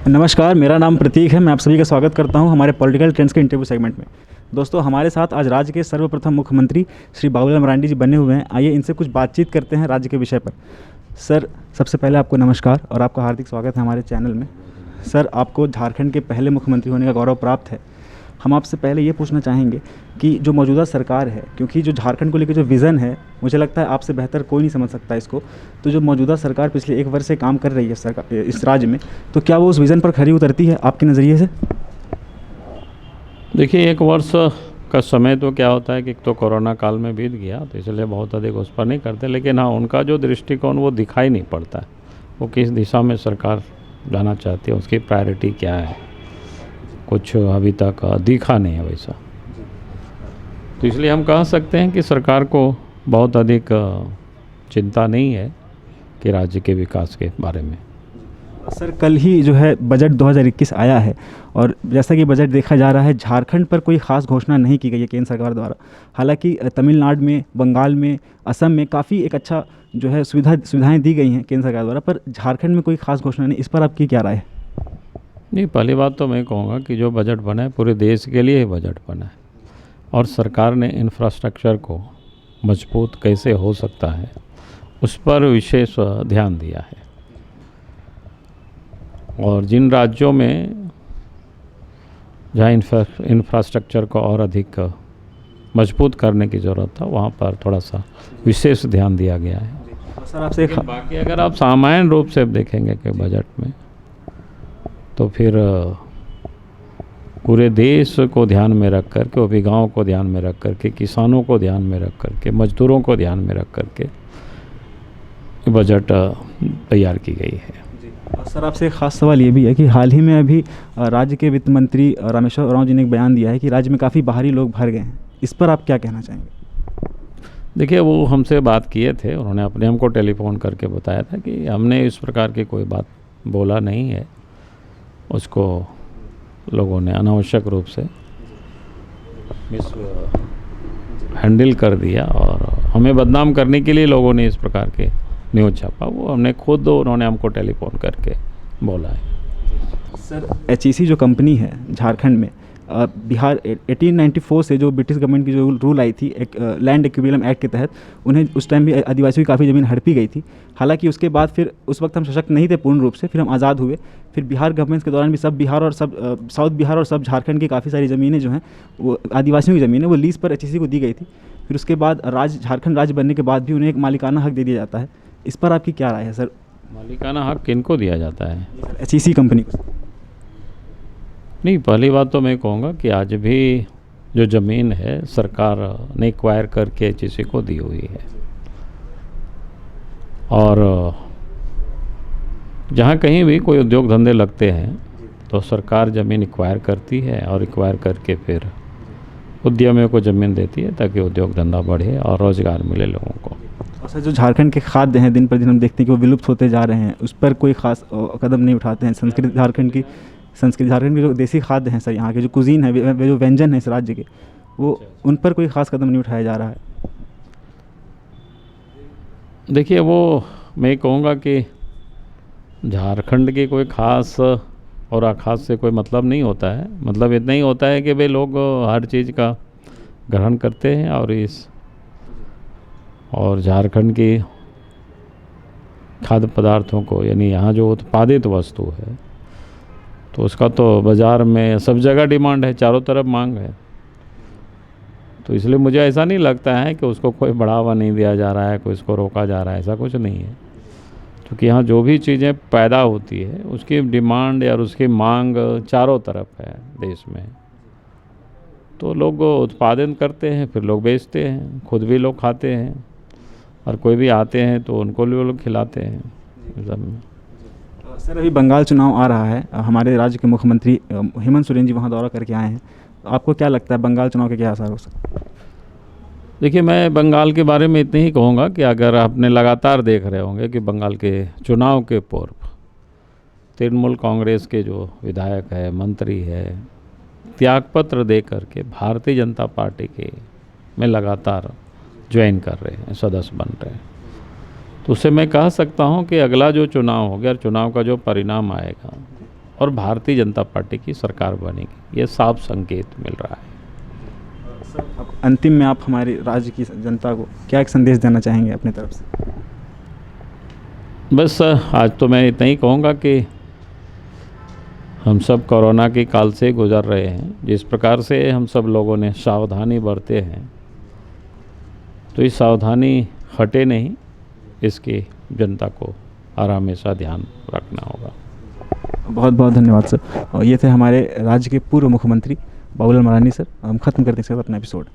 नमस्कार, मेरा नाम प्रतीक है। मैं आप सभी का स्वागत करता हूं हमारे पॉलिटिकल ट्रेंड्स के इंटरव्यू सेगमेंट में। दोस्तों, हमारे साथ आज राज्य के सर्वप्रथम मुख्यमंत्री श्री बाबूलाल मरांडी जी बने हुए हैं। आइए इनसे कुछ बातचीत करते हैं राज्य के विषय पर। सर, सबसे पहले आपको नमस्कार और आपका हार्दिक स्वागत है हमारे चैनल में। सर, आपको झारखंड के पहले मुख्यमंत्री होने का गौरव प्राप्त है। हम आपसे पहले ये पूछना चाहेंगे कि जो मौजूदा सरकार है, क्योंकि जो झारखंड को लेकर जो विज़न है, मुझे लगता है आपसे बेहतर कोई नहीं समझ सकता इसको। तो जो मौजूदा सरकार पिछले 1 वर्ष से काम कर रही है सरकार इस राज्य में, तो क्या वो उस विज़न पर खरी उतरती है आपके नज़रिए से? देखिए, 1 वर्ष का समय तो क्या होता है कि एक तो कोरोना काल में बीत गया, तो इसलिए बहुत अधिक उस पर नहीं करते। लेकिन हाँ, उनका जो दृष्टिकोण वो दिखाई नहीं पड़ता है, वो किस दिशा में सरकार जाना चाहती है, उसकी प्रायोरिटी क्या है, कुछ अभी तक दिखा नहीं है वैसा। तो इसलिए हम कह सकते हैं कि सरकार को बहुत अधिक चिंता नहीं है कि राज्य के विकास के बारे में। सर, कल ही जो है बजट 2021 आया है और जैसा कि बजट देखा जा रहा है, झारखंड पर कोई ख़ास घोषणा नहीं की गई है केंद्र सरकार द्वारा। हालांकि तमिलनाडु में, बंगाल में, असम में काफ़ी एक अच्छा जो है सुविधाएं दी गई हैं केंद्र सरकार द्वारा, पर झारखंड में कोई ख़ास घोषणा नहीं। इस पर आपकी क्या राय है? नहीं, पहली बात तो मैं कहूँगा कि जो बजट बना है पूरे देश के लिए ही बजट बना है, और सरकार ने इंफ्रास्ट्रक्चर को मजबूत कैसे हो सकता है उस पर विशेष ध्यान दिया है। और जिन राज्यों में जहाँ इंफ्रास्ट्रक्चर को और अधिक मजबूत करने की ज़रूरत था, वहाँ पर थोड़ा सा विशेष ध्यान दिया गया है। सर, आपसे बाकी अगर आप सामान्य रूप से देखेंगे कि बजट में, तो फिर पूरे देश को ध्यान में रख कर के, वो भी गाँव को ध्यान में रख कर के, किसानों को ध्यान में रख कर के, मजदूरों को ध्यान में रख कर के बजट तैयार की गई है। सर, आपसे एक ख़ास सवाल ये भी है कि हाल ही में अभी राज्य के वित्त मंत्री रामेश्वर उरांव जी ने एक बयान दिया है कि राज्य में काफ़ी बाहरी लोग भर गए हैं। इस पर आप क्या कहना चाहेंगे? देखिए, वो हमसे बात किए थे, उन्होंने अपने हमको टेलीफोन करके बताया था कि हमने इस प्रकार की कोई बात बोला नहीं है। उसको लोगों ने अनावश्यक रूप से हैंडल कर दिया और हमें बदनाम करने के लिए लोगों ने इस प्रकार के न्यूज़ छापा। वो हमने खुद, उन्होंने हमको टेलीफोन करके बोला है। सर, HEC जो कंपनी है झारखंड में, बिहार 1894 से जो ब्रिटिश गवर्नमेंट की जो रूल आई थी एक लैंड एक्विजिशन एक्ट के तहत, उन्हें उस टाइम भी आदिवासियों की काफ़ी ज़मीन हड़पी गई थी। हालांकि उसके बाद फिर उस वक्त हम सशक्त नहीं थे पूर्ण रूप से, फिर हम आज़ाद हुए। फिर बिहार गवर्नमेंट के दौरान भी सब बिहार और सब साउथ बिहार और सब झारखंड की काफ़ी सारी ज़मीनें जो हैं वो आदिवासियों की ज़मीनें वो लीज़ पर HEC को दी गई थी। फिर उसके बाद झारखंड राज्य बनने के बाद भी उन्हें एक मालिकाना हक दे दिया जाता है। इस पर आपकी क्या राय है सर? मालिकाना हक किनको दिया जाता है? HEC कंपनी को। नहीं, पहली बात तो मैं कहूँगा कि आज भी जो ज़मीन है सरकार ने एक्वायर करके HEC को दी हुई है, और जहाँ कहीं भी कोई उद्योग धंधे लगते हैं तो सरकार ज़मीन एक्वायर करती है और एक्वायर करके फिर उद्यमियों को ज़मीन देती है ताकि उद्योग धंधा बढ़े और रोज़गार मिले लोगों को। और सर, जो झारखंड के खाद्य हैं दिन पर दिन हम देखते हैं कि वो विलुप्त होते जा रहे हैं, उस पर कोई ख़ास कदम नहीं उठाते हैं। झारखंड की जो देसी खाद्य हैं सर, यहाँ के जो कुजीन है, वे जो व्यंजन है इस राज्य के, वो उन पर कोई ख़ास कदम नहीं उठाया जा रहा है। देखिए, वो मैं कहूँगा कि झारखंड की कोई ख़ास और अख़ास से कोई मतलब नहीं होता है। मतलब इतना ही होता है कि वे लोग हर चीज़ का ग्रहण करते हैं और झारखंड की खाद्य पदार्थों को, यानी यहाँ जो उत्पादित वस्तु है, तो उसका तो बाज़ार में सब जगह डिमांड है, चारों तरफ मांग है। तो इसलिए मुझे ऐसा नहीं लगता है कि उसको कोई बढ़ावा नहीं दिया जा रहा है, कोई इसको रोका जा रहा है, ऐसा कुछ नहीं है। क्योंकि यहाँ जो भी चीज़ें पैदा होती है उसकी डिमांड या उसकी मांग चारों तरफ है देश में। तो लोग उत्पादन करते हैं, फिर लोग बेचते हैं, खुद भी लोग खाते हैं, और कोई भी आते हैं तो उनको भी लोग खिलाते हैं। सर, अभी बंगाल चुनाव आ रहा है, हमारे राज्य के मुख्यमंत्री हेमंत सोरेन जी वहाँ दौरा करके आए हैं। आपको क्या लगता है बंगाल चुनाव के क्या असर हो सकते हैं? देखिए, मैं बंगाल के बारे में इतने ही कहूँगा कि अगर आपने लगातार देख रहे होंगे कि बंगाल के चुनाव के पूर्व तृणमूल कांग्रेस के जो विधायक है, मंत्री है, त्यागपत्र दे करके भारतीय जनता पार्टी के में लगातार ज्वाइन कर रहे हैं, सदस्य बन रहे हैं। तो उससे मैं कह सकता हूं कि अगला जो चुनाव होगा, चुनाव का जो परिणाम आएगा और भारतीय जनता पार्टी की सरकार बनेगी, ये साफ संकेत मिल रहा है। सर, अब अंतिम में आप हमारे राज्य की जनता को क्या एक संदेश देना चाहेंगे अपनी तरफ से? बस आज तो मैं इतना ही कहूँगा कि हम सब कोरोना के काल से गुजर रहे हैं। जिस प्रकार से हम सब लोगों ने सावधानी बरते हैं, तो इस सावधानी हटे नहीं, इसकी जनता को हमेशा ध्यान रखना होगा। बहुत बहुत धन्यवाद सर। और ये थे हमारे राज्य के पूर्व मुख्यमंत्री बाबूलाल मरांडी सर। हम खत्म करते हैं सर अपना एपिसोड।